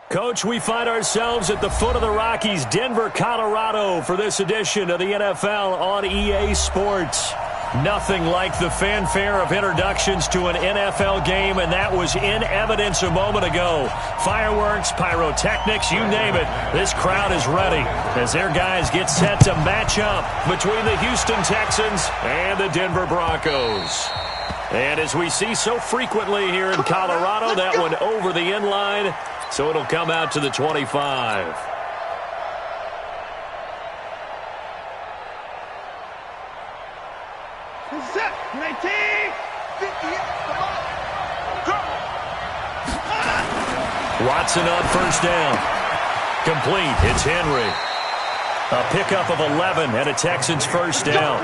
Coach, we find ourselves at the foot of the Rockies, Denver, Colorado, for this edition of the NFL on EA Sports. Nothing like the fanfare of introductions to an NFL game, and that was in evidence a moment ago. Fireworks, pyrotechnics, you name it. This crowd is ready as their guys get set to match up between the Houston Texans and the Denver Broncos. And as we see so frequently here in Colorado, that one over the end line, so it'll come out to the 25. Watson on first down. Complete. It's Henry. A pickup of 11 and a Texans first down.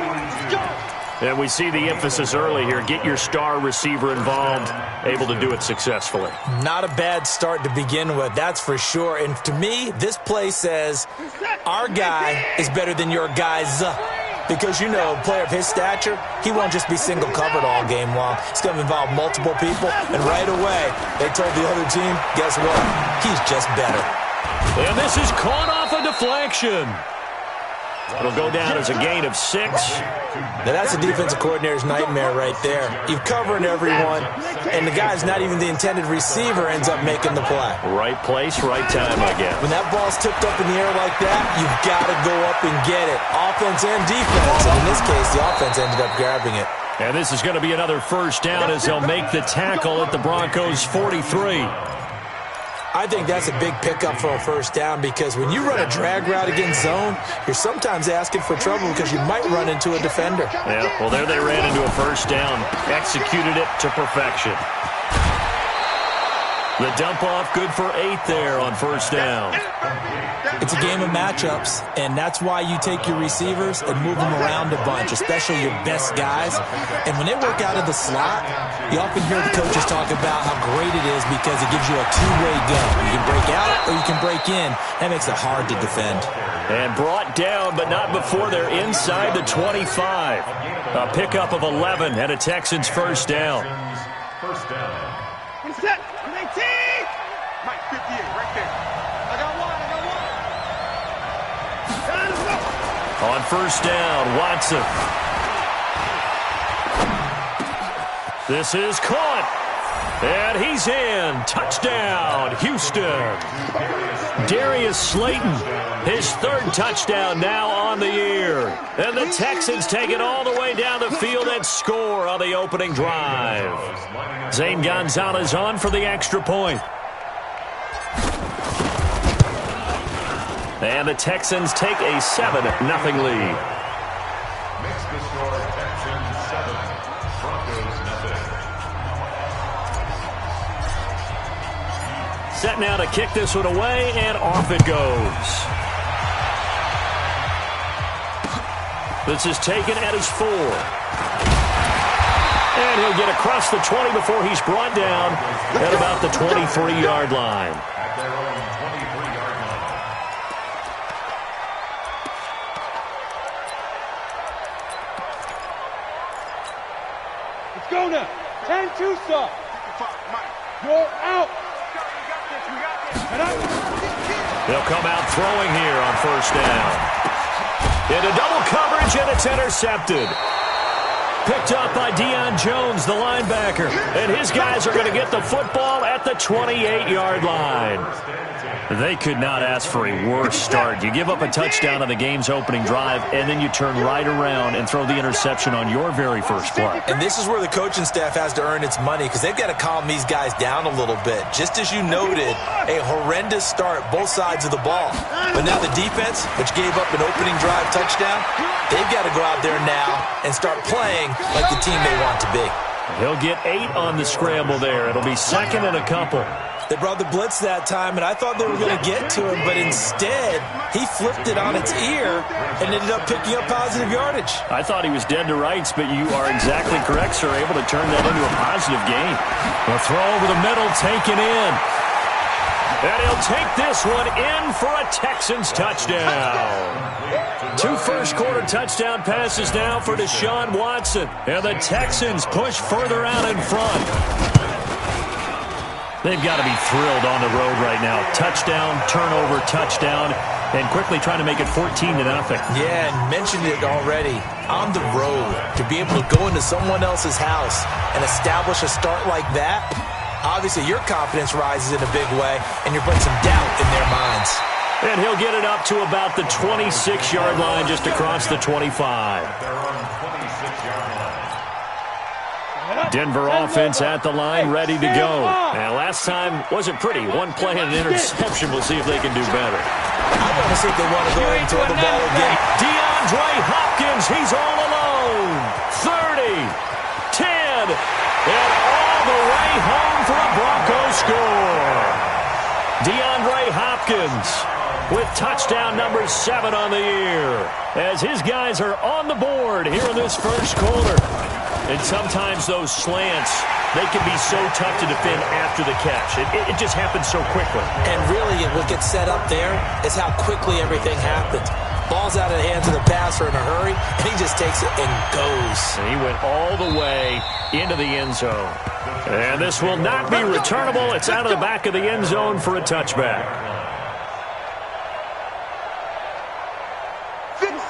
And we see the emphasis early here. Get your star receiver involved. Able to do it successfully. Not a bad start to begin with, that's for sure. And to me, this play says our guy is better than your guy's. Because, you know, a player of his stature, he won't just be single covered all game long. It's going to involve multiple people. And right away, they told the other team, guess what? He's just better. And this is caught off a deflection. It'll go down as a gain of 6. Now, that's a defensive coordinator's nightmare right there. You're covering everyone, and the guy's not even the intended receiver ends up making the play. Right place, right time, I guess. When that ball's tipped up in the air like that, you've got to go up and get it. Offense and defense, and in this case, the offense ended up grabbing it. And this is going to be another first down as they'll make the tackle at the Broncos' 43. I think that's a big pickup for a first down because when you run a drag route against zone, you're sometimes asking for trouble because you might run into a defender. Yeah, well, there they ran into a first down. Executed it to perfection. The dump-off good for 8 there on first down. It's a game of matchups, and that's why you take your receivers and move them around a bunch, especially your best guys. And when they work out of the slot, you often hear the coaches talk about how great it is because it gives you a two-way go. You can break out or you can break in. That makes it hard to defend. And brought down, but not before they're inside the 25. A pickup of 11 and a Texans first down. First down. Set. 19. Mike 58 right there. I got one. On first down, Watson. This is caught. And he's in. Touchdown, Houston. Darius Slayton, his 3rd touchdown now on the year. And the Texans take it all the way down the field and score on the opening drive. Zane Gonzalez on for the extra point. And the Texans take a 7-0 lead. Makes the score Texans 7, Broncos nothing. Set now to kick this one away, and off it goes. This is taken at his 4. And he'll get across the 20 before he's brought down at about the 23-yard line. At their own 23-yard line. Let's go now. 10-2 stop. You're out. They'll come out throwing here on first down. Into double coverage, and it's intercepted. Picked up by Deion Jones, the linebacker. And his guys are going to get the football at the 28-yard line. They could not ask for a worse start. You give up a touchdown on the game's opening drive, and then you turn right around and throw the interception on your very first play. And this is where the coaching staff has to earn its money because they've got to calm these guys down a little bit. Just as you noted, a horrendous start, both sides of the ball. But now the defense, which gave up an opening drive touchdown, they've got to go out there now and start playing like the team they want to be. He'll get 8 on the scramble there. It'll be 2nd and a couple. They brought the blitz that time, and I thought they were going to get to him, but instead, he flipped it on its ear and ended up picking up positive yardage. I thought he was dead to rights, but you are exactly correct, sir, able to turn that into a positive gain. A throw over the middle, taken in. And he'll take this one in for a Texans touchdown. 2 first-quarter touchdown passes now for Deshaun Watson. And the Texans push further out in front. They've got to be thrilled on the road right now. Touchdown, turnover, touchdown, and quickly trying to make it 14-0. Yeah, and mentioned it already. On the road, to be able to go into someone else's house and establish a start like that, obviously your confidence rises in a big way, and you're putting some doubt in their minds. And he'll get it up to about the 26-yard line, just across the 25. Denver offense at the line, ready to go. And last time wasn't pretty. One play and an interception. We'll see if they can do better. I want to see if they want to go ahead and throw the ball again. DeAndre Hopkins, he's all alone. 30, 10, and all the way home for a Broncos score. DeAndre Hopkins with touchdown number 7 on the year, as his guys are on the board here in this first quarter. And sometimes those slants, they can be so tough to defend after the catch. It just happens so quickly. And really, what gets set up there is how quickly everything happens. Ball's out of the hands of the passer in a hurry, and he just takes it and goes. And he went all the way into the end zone. And this will not be returnable. It's out of the back of the end zone for a touchback.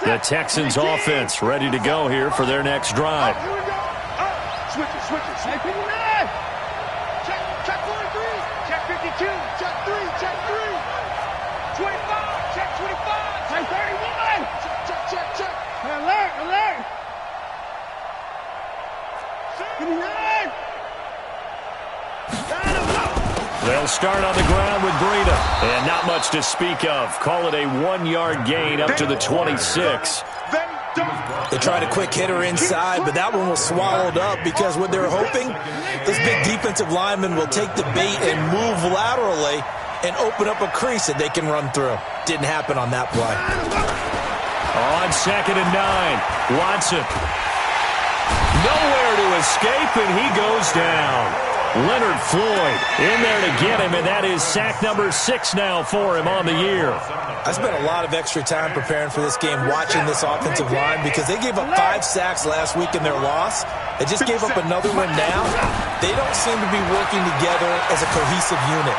The Texans offense ready to go here for their next drive. Switch it. Check 59. Check 43. Check 52. Check 3. Check 3. 25. Check 25. Check 31. Check. Alert. 59. They'll start on the ground with Breida. And not much to speak of. Call it a 1-yard gain up to the 26. They tried a quick hitter inside, but that one was swallowed up because what they're hoping, this big defensive lineman will take the bait and move laterally and open up a crease that they can run through. Didn't happen on that play. On 2nd and 9, Watson. Nowhere to escape, and he goes down. Leonard Floyd in there to get him, and that is sack number 6 now for him on the year. I spent a lot of extra time preparing for this game, watching this offensive line, because they gave up 5 sacks last week in their loss. They just gave up another one now. They don't seem to be working together as a cohesive unit,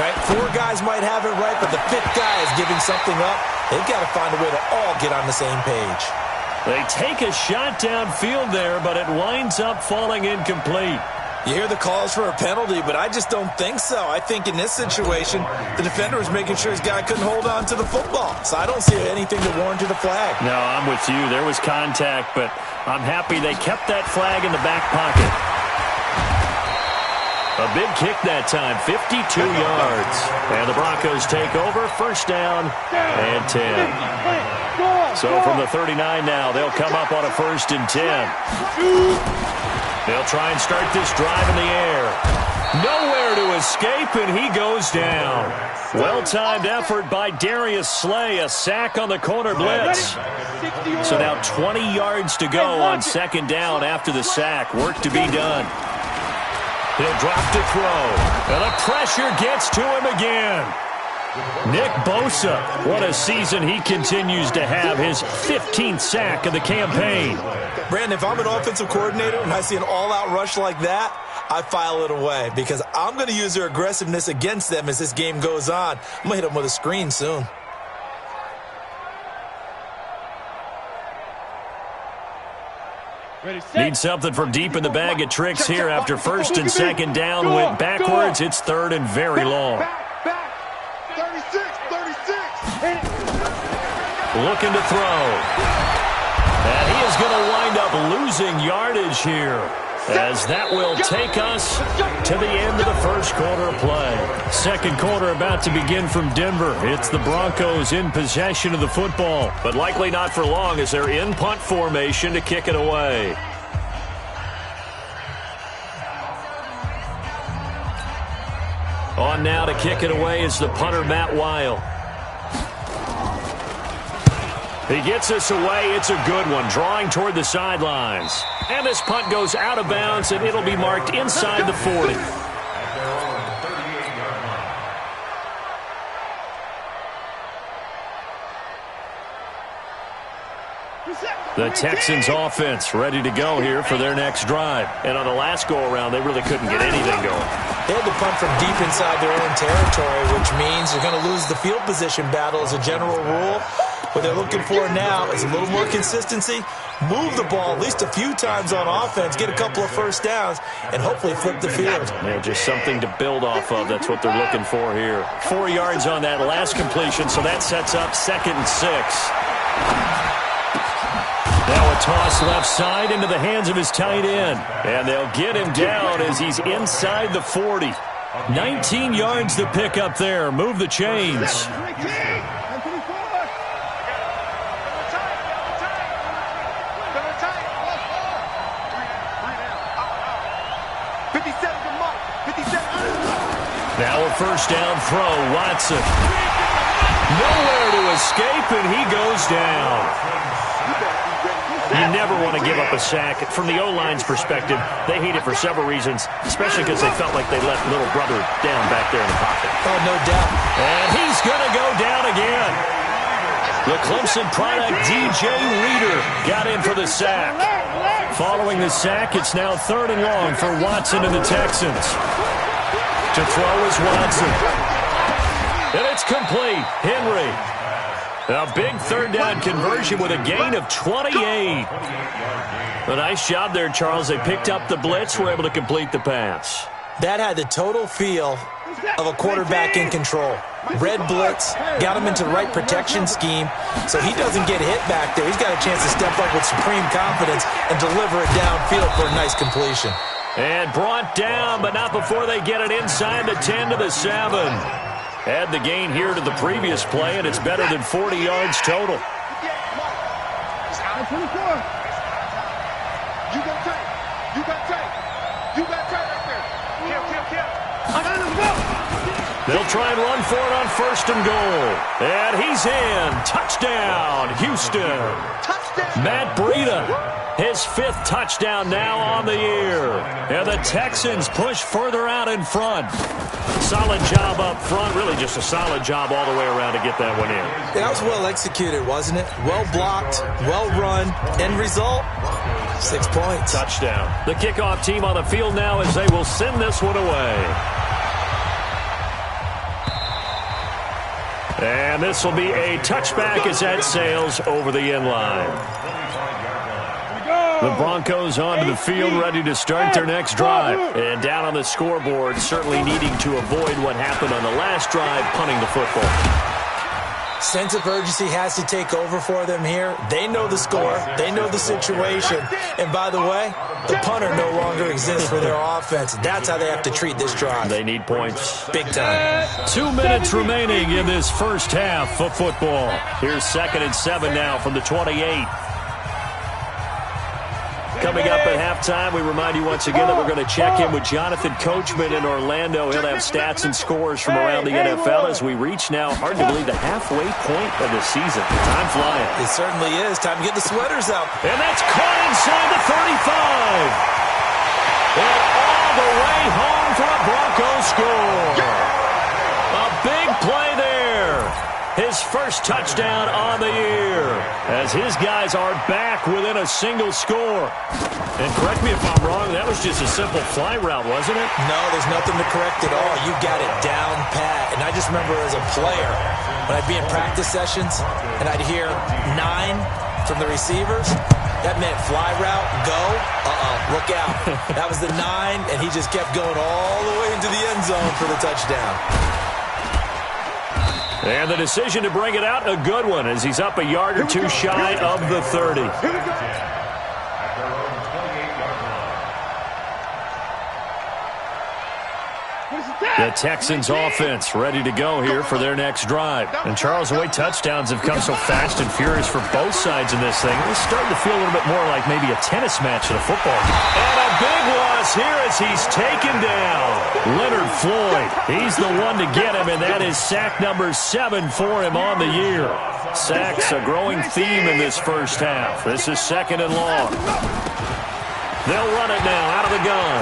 right? 4 guys might have it right, but the 5th guy is giving something up. They've got to find a way to all get on the same page. They take a shot downfield there, but it winds up falling incomplete. You hear the calls for a penalty, but I just don't think so. I think in this situation, the defender was making sure his guy couldn't hold on to the football. So I don't see anything that warranted a flag. No, I'm with you. There was contact, but I'm happy they kept that flag in the back pocket. A big kick that time, 52 yards. And the Broncos take over, first down and 10. So from the 39 now, they'll come up on a 1st and 10. They'll try and start this drive in the air. Nowhere to escape, and he goes down. Well-timed effort by Darius Slay, a sack on the corner blitz. So now 20 yards to go on 2nd down after the sack. Work to be done. He'll drop to throw, and the pressure gets to him again. Nick Bosa, what a season he continues to have, his 15th sack of the campaign. Brandon, if I'm an offensive coordinator and I see an all-out rush like that, I file it away because I'm going to use their aggressiveness against them as this game goes on. I'm going to hit them with a screen soon. Need something from deep in the bag of tricks here after 1st and 2nd down. Went backwards. It's 3rd and very long. 36. Looking to throw. And he is going to wind up losing yardage here, as that will take us to the end of the first quarter of play. 2nd quarter about to begin from Denver. It's the Broncos in possession of the football, but likely not for long as they're in punt formation to kick it away. On now to kick it away is the punter, Matt Weil. He gets us away. It's a good one, drawing toward the sidelines. And this punt goes out of bounds, and it'll be marked inside the 40. The Texans offense ready to go here for their next drive. And on the last go-around, they really couldn't get anything going. They had to punt from deep inside their own territory, which means they're going to lose the field position battle as a general rule. What they're looking for now is a little more consistency, move the ball at least a few times on offense, get a couple of first downs, and hopefully flip the field. Yeah, just something to build off of. That's what they're looking for here. 4 yards on that last completion, so that sets up 2nd and 6. Now a toss left side into the hands of his tight end. And they'll get him down as he's inside the 40. 19 yards to pick up there. Move the chains. Now a first down throw. Watson. Nowhere to escape, and he goes down. You never want to give up a sack. From the O-line's perspective, they hate it for several reasons, especially because they felt like they left little brother down back there in the pocket. Oh, no doubt. And he's going to go down again. The Clemson product, DJ Reader, got in for the sack. Following the sack, it's now 3rd and long for Watson and the Texans. To throw is Watson. And it's complete. Henry. A big 3rd down conversion with a gain of 28. A nice job there, Charles. They picked up the blitz, were able to complete the pass. That had the total feel of a quarterback in control. Red blitz, got him into the right protection scheme, so he doesn't get hit back there. He's got a chance to step up with supreme confidence and deliver it downfield for a nice completion. And brought down, but not before they get it inside the 10 to the 7. Add the gain here to the previous play, and it's better than 40 yards total. You got tight. You got tight. You got tight right there. Kill. They'll try and run for it on 1st and goal. And he's in. Touchdown, Houston. Touchdown. Matt Breida, his 5th touchdown now on the year. And the Texans push further out in front. Solid job up front. Really just a solid job all the way around to get that one in. That was well executed, wasn't it? Well blocked, well run. End result, 6 points. Touchdown. The kickoff team on the field now as they will send this one away. And this will be a touchback as that sails over the end line. The Broncos onto the field, ready to start their next drive. And down on the scoreboard, certainly needing to avoid what happened on the last drive, punting the football. Sense of urgency has to take over for them here. They know the score. They know the situation. And by the way, the punter no longer exists for their offense. That's how they have to treat this drive. They need points. Big time. 2 minutes remaining in this first half of football. Here's 2nd and 7 now from the 28. Coming up at halftime, we remind you once again that we're going to check in with Jonathan Coachman in Orlando. He'll have stats and scores from around the NFL as we reach now, hard to believe, the halfway point of the season. Time flying. It certainly is. Time to get the sweaters out. And that's caught inside the 35. And all the way home for a Broncos score. A big play there. His first touchdown on the year as his guys are back within a single score. And correct me if I'm wrong, that was just a simple fly route, wasn't it? No, there's nothing to correct at all. You got it down pat. And I just remember as a player, when I'd be in practice sessions and I'd hear 9 from the receivers, that meant fly route, go, look out. That was the 9, and he just kept going all the way into the end zone for the touchdown. And the decision to bring it out, a good one, as he's up a yard or two shy of the 30. The Texans offense ready to go here for their next drive. And Charles, the way touchdowns have come so fast and furious for both sides in this thing, it's starting to feel a little bit more like maybe a tennis match at a football game. And a big loss here as he's taken down. Leonard Floyd, he's the one to get him, and that is sack number 7 for him on the year. Sacks a growing theme in this first half. This is 2nd and long. They'll run it now out of the gun.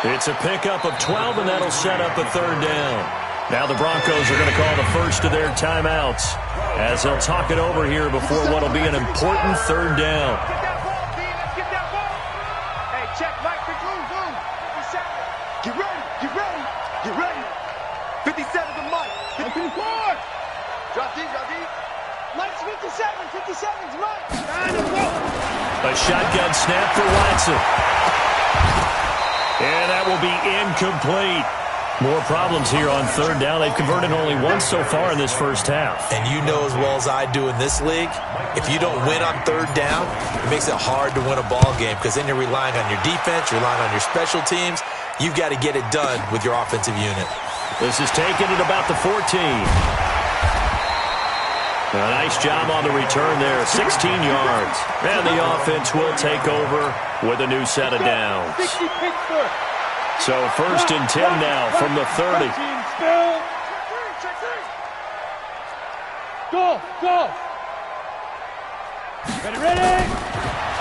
It's a pickup of 12, and that'll set up a 3rd down. Now the Broncos are going to call the first of their timeouts as they'll talk it over here before what will be an important third down. Get that ball, D. Let's get that ball. Hey, check, Mike. Boom. 57. Get ready. Get ready. 57 to Mike. 54. Drop D. Mike's 57. 57's Mike. 9 to go. A shotgun snap for Watson. And that will be incomplete. More problems here on third down. They've converted only once so far in this first half. And you know as well as I do in this league, if you don't win on third down, it makes it hard to win a ball game because then you're relying on your defense, you're relying on your special teams. You've got to get it done with your offensive unit. This is taken at about the 14. A nice job on the return there, 16 yards. And the offense will take over with a new set of downs. So first and 10 now from the 30. Go. Ready.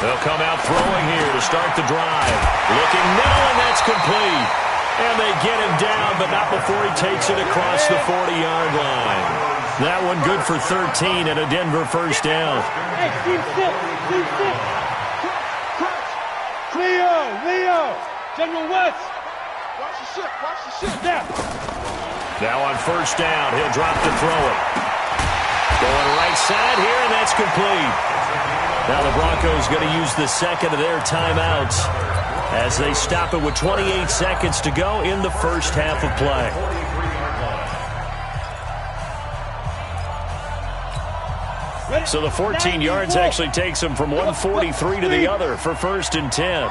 They'll come out throwing here to start the drive. Looking middle, and that's complete. And they get him down, but not before he takes it across the 40-yard line. That one good for 13 and a Denver first down. Hey, team sit. Leo. General West. Watch the ship. Now on first down, he'll drop to throw it. Going right side here, and that's complete. Now the Broncos going to use the second of their timeouts as they stop it with 28 seconds to go in the first half of play. So the 14 yards actually takes them from 143 to the other for first and 10.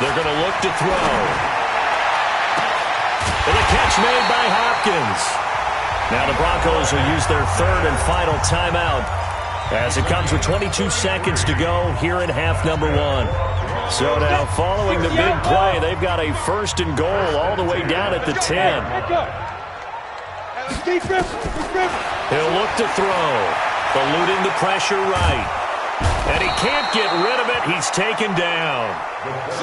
They're going to look to throw. And a catch made by Hopkins. Now the Broncos will use their third and final timeout as it comes with 22 seconds to go here in half number one. So now following the big play, they've got a first and goal all the way down at the 10. He'll look to throw, eluding the pressure right. And he can't get rid of it. He's taken down.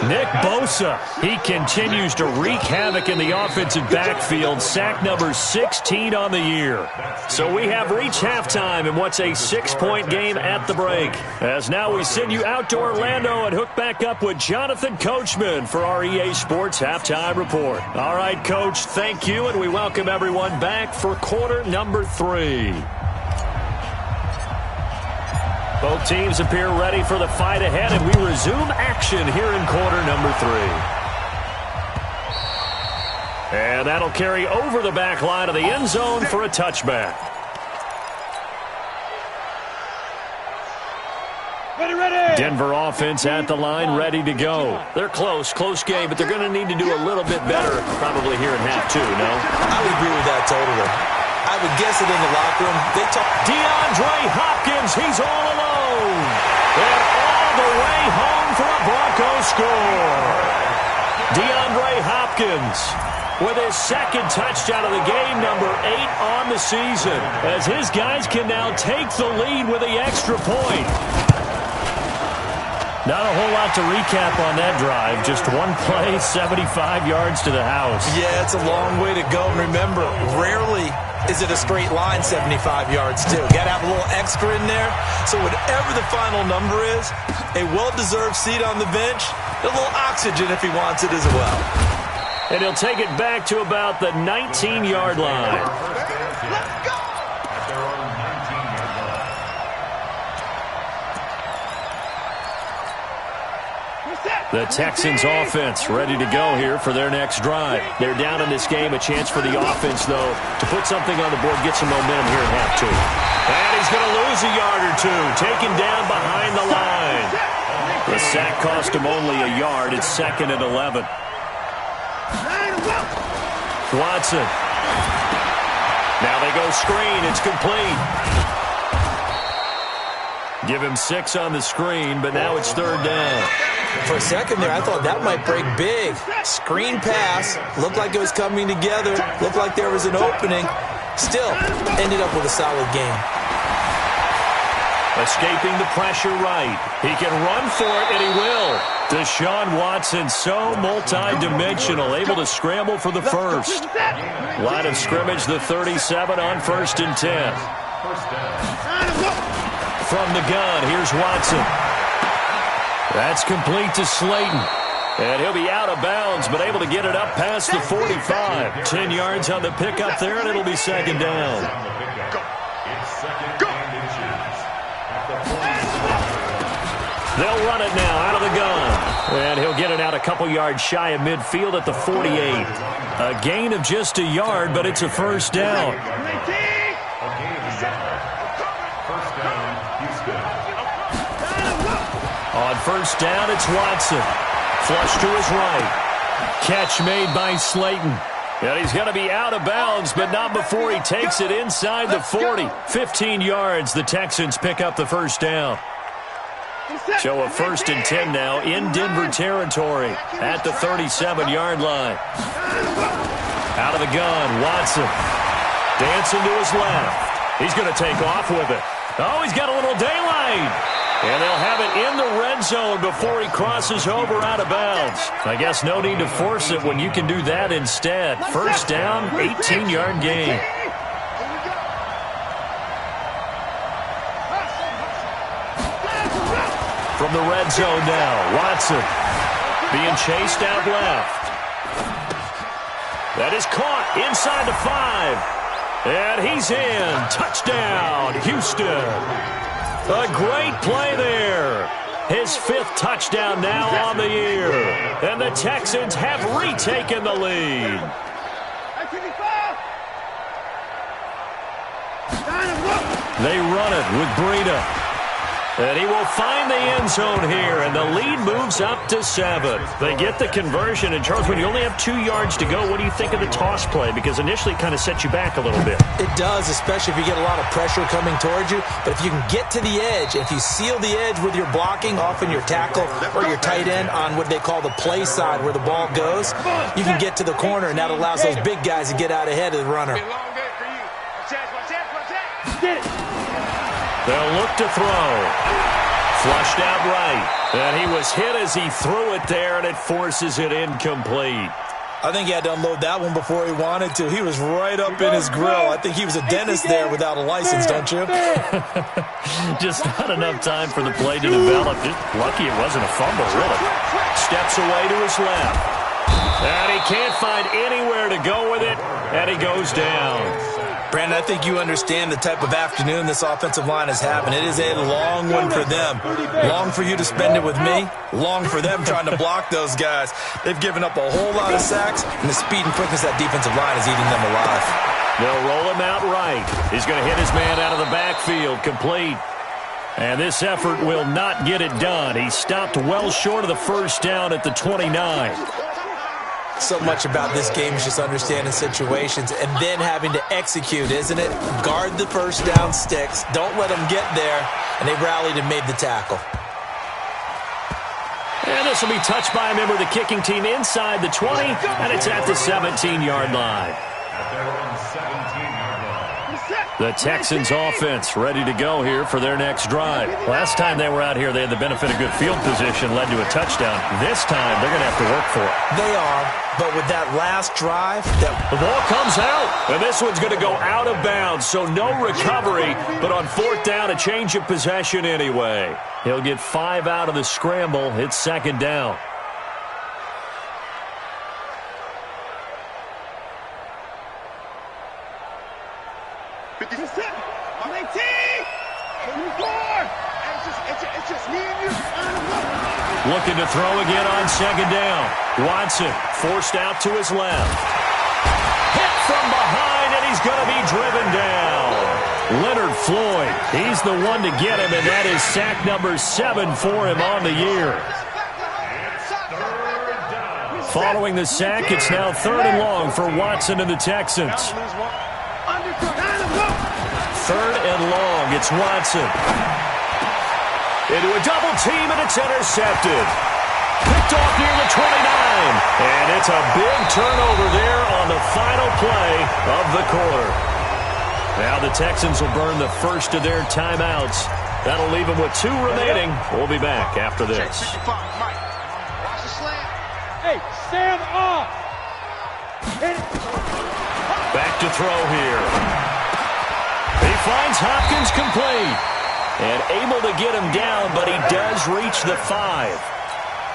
Nick Bosa, he continues to wreak havoc in the offensive backfield. Sack number 16 on the year. So we have reached halftime in what's a 6-point game at the break. As now we send you out to Orlando and hook back up with Jonathan Coachman for our EA Sports Halftime Report. All right, Coach, thank you, and we welcome everyone back for quarter number 3. Both teams appear ready for the fight ahead, and we resume action here in quarter number 3. And that'll carry over the back line of the end zone for a touchback. Ready. Denver offense at the line, ready to go. They're close game, but they're going to need to do a little bit better probably here in half 2, no? I would agree with that totally. I would guess it in the locker room. They talk. DeAndre Hopkins, he's all alone. And all the way home for a Broncos score. DeAndre Hopkins with his second touchdown of the game, number 8 on the season, as his guys can now take the lead with the extra point. Not a whole lot to recap on that drive. Just one play, 75 yards to the house. Yeah, it's a long way to go. And remember, rarely is it a straight line 75 yards, too. Got to have a little extra in there. So whatever the final number is, a well-deserved seat on the bench, a little oxygen if he wants it as well. And he'll take it back to about the 19-yard line. Let's go. The Texans offense ready to go here for their next drive. They're down in this game. A chance for the offense, though, to put something on the board, get some momentum here in half 2. And he's going to lose a yard or two, taken down behind the line. The sack cost him only a yard. It's 2nd and 11. Watson. Now they go screen. It's complete. Give him 6 on the screen, but now it's 3rd down. For a second there, I thought that might break big. Screen pass. Looked like it was coming together. Looked like there was an opening. Still, ended up with a solid game. Escaping the pressure right. He can run for it, and he will. Deshaun Watson, so multi-dimensional, able to scramble for the first. Line of scrimmage, the 37 on 1st and 10. From the gun, here's Watson. That's complete to Slayton. And he'll be out of bounds, but able to get it up past the 45. 10 yards on the pickup there, and it'll be 2nd down. They'll run it now out of the gun. And he'll get it out a couple yards shy of midfield at the 48. A gain of just a yard, but it's a 1st down. On 1st down, it's Watson. Flush to his right. Catch made by Slayton. And he's going to be out of bounds, but not before he takes it inside the 40. 15 yards, the Texans pick up the 1st down. So a 1st and 10 now in Denver territory at the 37-yard line. Out of the gun, Watson. Dancing to his left. He's going to take off with it. Oh, he's got a little daylight. And they'll have it in the red zone before he crosses over out of bounds. I guess no need to force it when you can do that instead. 1st down, 18-yard gain. From the red zone now, Watson being chased out left. That is caught inside the 5. And he's in. Touchdown, Houston. A great play there. His 5th touchdown now on the year. And the Texans have retaken the lead. They run it with Breida. And he will find the end zone here, and the lead moves up to 7. They get the conversion, and Charles, when you only have 2 yards to go, what do you think of the toss play? Because initially it kind of sets you back a little bit. It does, especially if you get a lot of pressure coming towards you. But if you can get to the edge, if you seal the edge with your blocking, often your tackle or your tight end on what they call the play side where the ball goes, you can get to the corner, and that allows those big guys to get out ahead of the runner. They'll look to throw. Flushed out right. And he was hit as he threw it there, and it forces it incomplete. I think he had to unload that one before he wanted to. He was right up in his grill. I think he was a dentist there without a license, don't you? Just not enough time for the play to develop. Just lucky it wasn't a fumble, really. Steps away to his left. And he can't find anywhere to go with it, and he goes down. Brandon, I think you understand the type of afternoon this offensive line is having. It is a long one for them. Long for you to spend it with me. Long for them trying to block those guys. They've given up a whole lot of sacks, and the speed and quickness of that defensive line is eating them alive. They'll roll him out right. He's going to hit his man out of the backfield, complete. And this effort will not get it done. He stopped well short of the 1st down at the 29. So much about this game is just understanding situations and then having to execute, isn't it? Guard the 1st down sticks. Don't let them get there. And they rallied and made the tackle. And this will be touched by a member of the kicking team inside the 20, and it's at the 17-yard line. The Texans offense ready to go here for their next drive. Last time they were out here, they had the benefit of good field position, led to a touchdown. This time, they're going to have to work for it. They are, but with that last drive, the ball comes out, and this one's going to go out of bounds, so no recovery, but on 4th down, a change of possession anyway. He'll get 5 out of the scramble. It's 2nd down. Looking to throw again on 2nd down. Watson forced out to his left. Hit from behind, and he's going to be driven down. Leonard Floyd, he's the one to get him, and that is sack number 7 for him on the year. Following the sack, it's now 3rd and long for Watson and the Texans. 3rd and long, it's Watson. Into a double team, and it's intercepted. Picked off near the 29. And it's a big turnover there on the final play of the quarter. Now the Texans will burn the first of their timeouts That'll leave him with 2 remaining. We'll be back after this. Hey, stand off. Back to throw here. He finds Hopkins complete. And able to get him down, but he does reach the 5.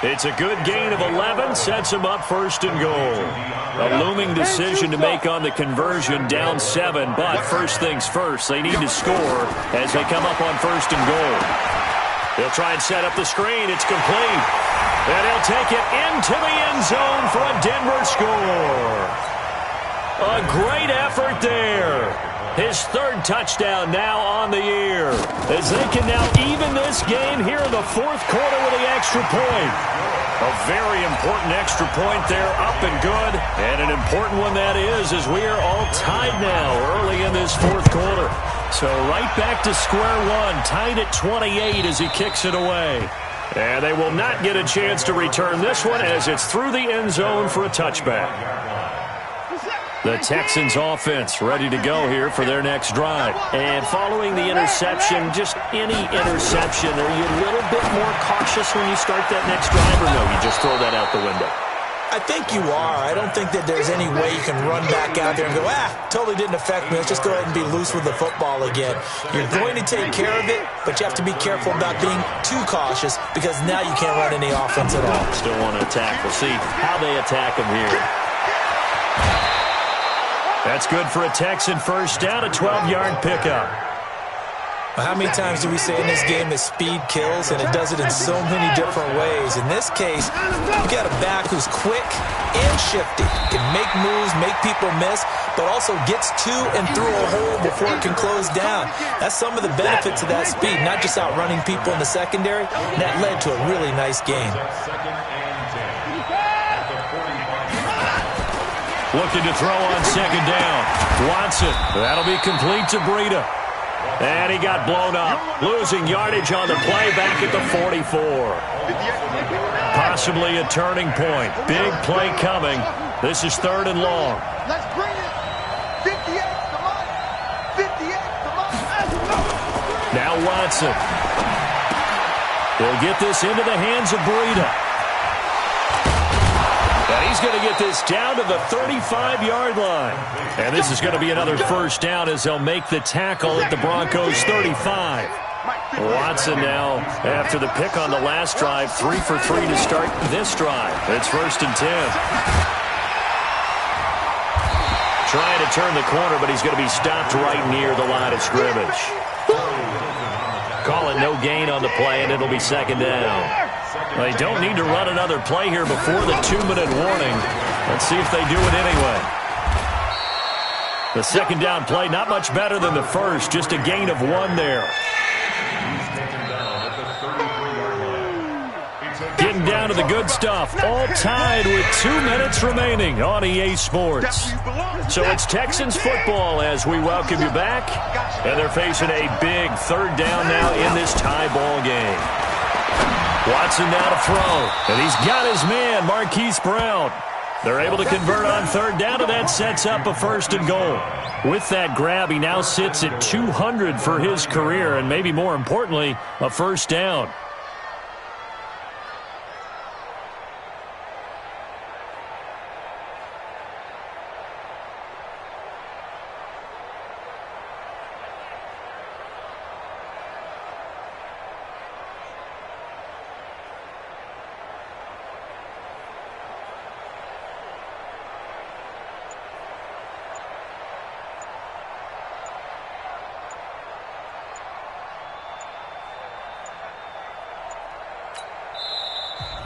It's a good gain of 11, sets him up 1st and goal. A looming decision to make on the conversion, down 7, but first things first, they need to score as they come up on 1st and goal. He'll try and set up the screen. It's complete. And he'll take it into the end zone for a Denver score. A great effort there. His 3rd touchdown now on the year, as they can now even this game here in the 4th quarter with the extra point. A very important extra point there, up and good, and an important one that is, as we are all tied now early in this 4th quarter. So right back to square one, tied at 28 as he kicks it away. And they will not get a chance to return this one as it's through the end zone for a touchback. The Texans offense ready to go here for their next drive. And following the interception, just any interception, are you a little bit more cautious when you start that next drive, or no, you just throw that out the window? I think you are. I don't think that there's any way you can run back out there and go, totally didn't affect me. Let's just go ahead and be loose with the football again. You're going to take care of it, but you have to be careful about being too cautious because now you can't run any offense at all. Still want to attack. We'll see how they attack him here. That's good for a Texan first down, a 12-yard pickup. How many times do we say in this game that speed kills, and it does it in so many different ways? In this case, you got a back who's quick and shifty, can make moves, make people miss, but also gets to and through a hole before it can close down. That's some of the benefits of that speed, not just outrunning people in the secondary, and that led to a really nice game. Looking to throw on 2nd down. Watson. That'll be complete to Breida. And he got blown up. Losing yardage on the play back at the 44. Possibly a turning point. Big play coming. This is 3rd and long. Let's bring it. 58, come on. 58, come on. Now Watson. He'll get this into the hands of Breida. And he's going to get this down to the 35-yard line. And this is going to be another first down as they'll make the tackle at the Broncos' 35. Watson now, after the pick on the last drive, 3 for 3 to start this drive. It's 1st and 10. Trying to turn the corner, but he's going to be stopped right near the line of scrimmage. Call it no gain on the play, and it'll be 2nd down. They don't need to run another play here before the 2-minute warning. Let's see if they do it anyway. The 2nd down play, not much better than the first, just a gain of 1 there. Getting down to the good stuff, all tied with 2 minutes remaining on EA Sports. So it's Texans football as we welcome you back. And they're facing a big 3rd down now in this tie ball game. Watson now to throw, and he's got his man, Marquise Brown. They're able to convert on 3rd down, and that sets up a 1st and goal. With that grab, he now sits at 200 for his career, and maybe more importantly, a 1st down.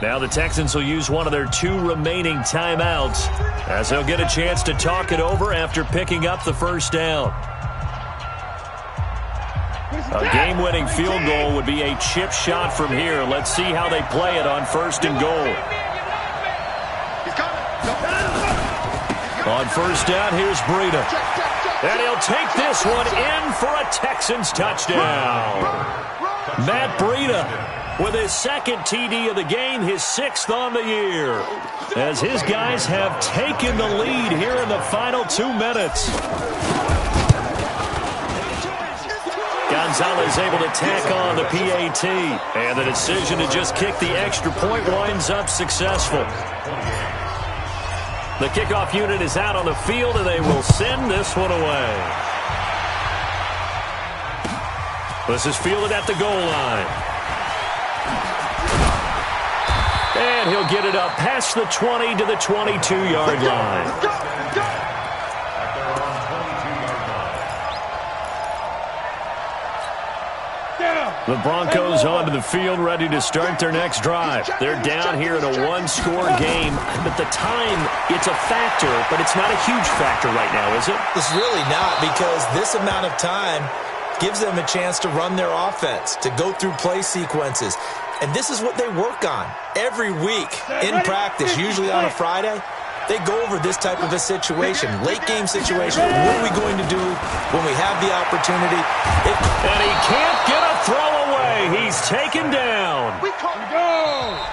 Now the Texans will use one of their 2 remaining timeouts as they'll get a chance to talk it over after picking up the 1st down. A game-winning field goal would be a chip shot from here. Let's see how they play it on 1st and goal. On 1st down, here's Breida. And he'll take this one in for a Texans touchdown. Matt Breida with his 2nd TD of the game, his 6th on the year, as his guys have taken the lead here in the final 2 minutes. Got Gonzalez able to tack on the PAT. And the decision to just kick the extra point winds up successful. The kickoff unit is out on the field, and they will send this one away. This is fielded at the goal line. And he'll get it up past the 20 to the 22-yard line. Let's go. Let's go. The Broncos onto the field, ready to start their next drive. They're down here in a one-score game, but the time, it's a factor, but it's not a huge factor right now, is it? It's really not, because this amount of time gives them a chance to run their offense, to go through play sequences. And this is what they work on every week in practice, usually on a Friday. They go over this type of a situation, late-game situation. What are we going to do when we have the opportunity? And he can't get a throw away. He's taken down.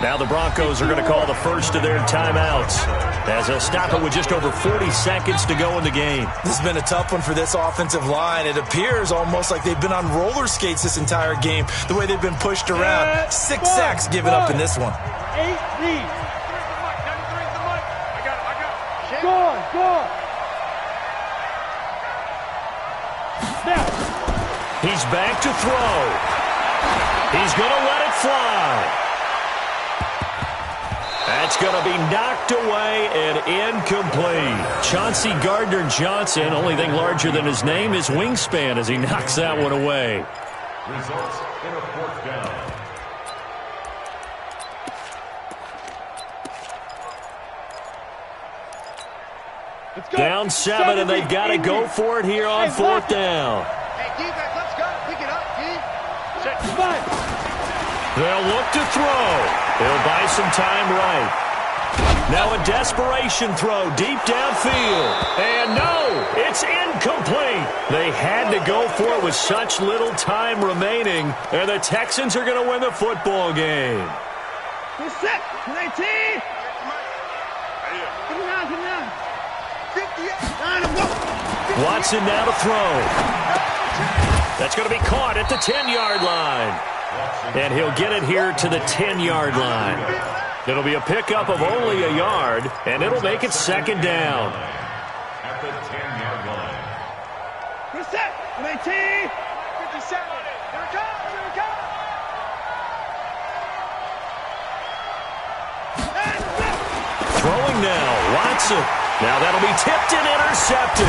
Now the Broncos are going to call the first of their timeouts as they'll stop it with just over 40 seconds to go in the game. This has been a tough one for this offensive line. It appears almost like they've been on roller skates this entire game, the way they've been pushed around. 6 sacks given up in this one. 8-3. He's back to throw. He's going to let it fly. That's going to be knocked away and incomplete. Chauncey Gardner-Johnson, only thing larger than his name is wingspan as he knocks that one away. Results in a fourth down. Down 7, and they've got to go for it here on fourth down. Hey, defense, let's go. Pick it up, D. They'll look to throw. They'll buy some time right. Now a desperation throw deep downfield. And no, it's incomplete. They had to go for it with such little time remaining, and the Texans are going to win the football game. We're set. 19. Watson now to throw. That's going to be caught at the 10-yard line. And he'll get it here to the 10-yard line. It'll be a pickup of only a yard, and it'll make it second down. At the 10-yard line. We're set. 19. 57. Here it comes. Here it comes. Throwing now, Watson. Now that'll be tipped and intercepted.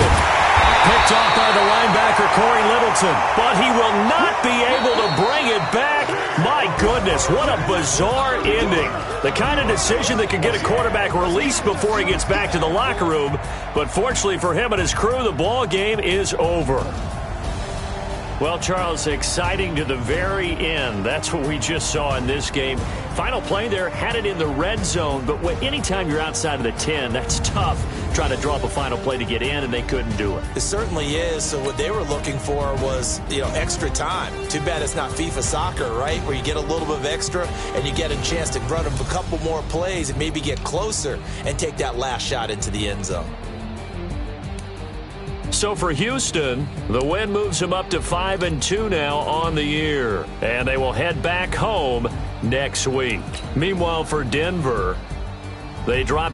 Picked off by the linebacker, Corey Littleton. But he will not be able to bring it back. My goodness, what a bizarre ending. The kind of decision that could get a quarterback released before he gets back to the locker room. But fortunately for him and his crew, the ball game is over. Well, Charles, exciting to the very end. That's what we just saw in this game. Final play there, had it in the red zone, but anytime you're outside of the 10, that's tough trying to draw up a final play to get in, and they couldn't do it. It certainly is. So what they were looking for was, extra time. Too bad it's not FIFA soccer, right, where you get a little bit of extra and you get a chance to run a couple more plays and maybe get closer and take that last shot into the end zone. So for Houston, the win moves them up to 5-2 now on the year. And they will head back home next week. Meanwhile, for Denver, they drop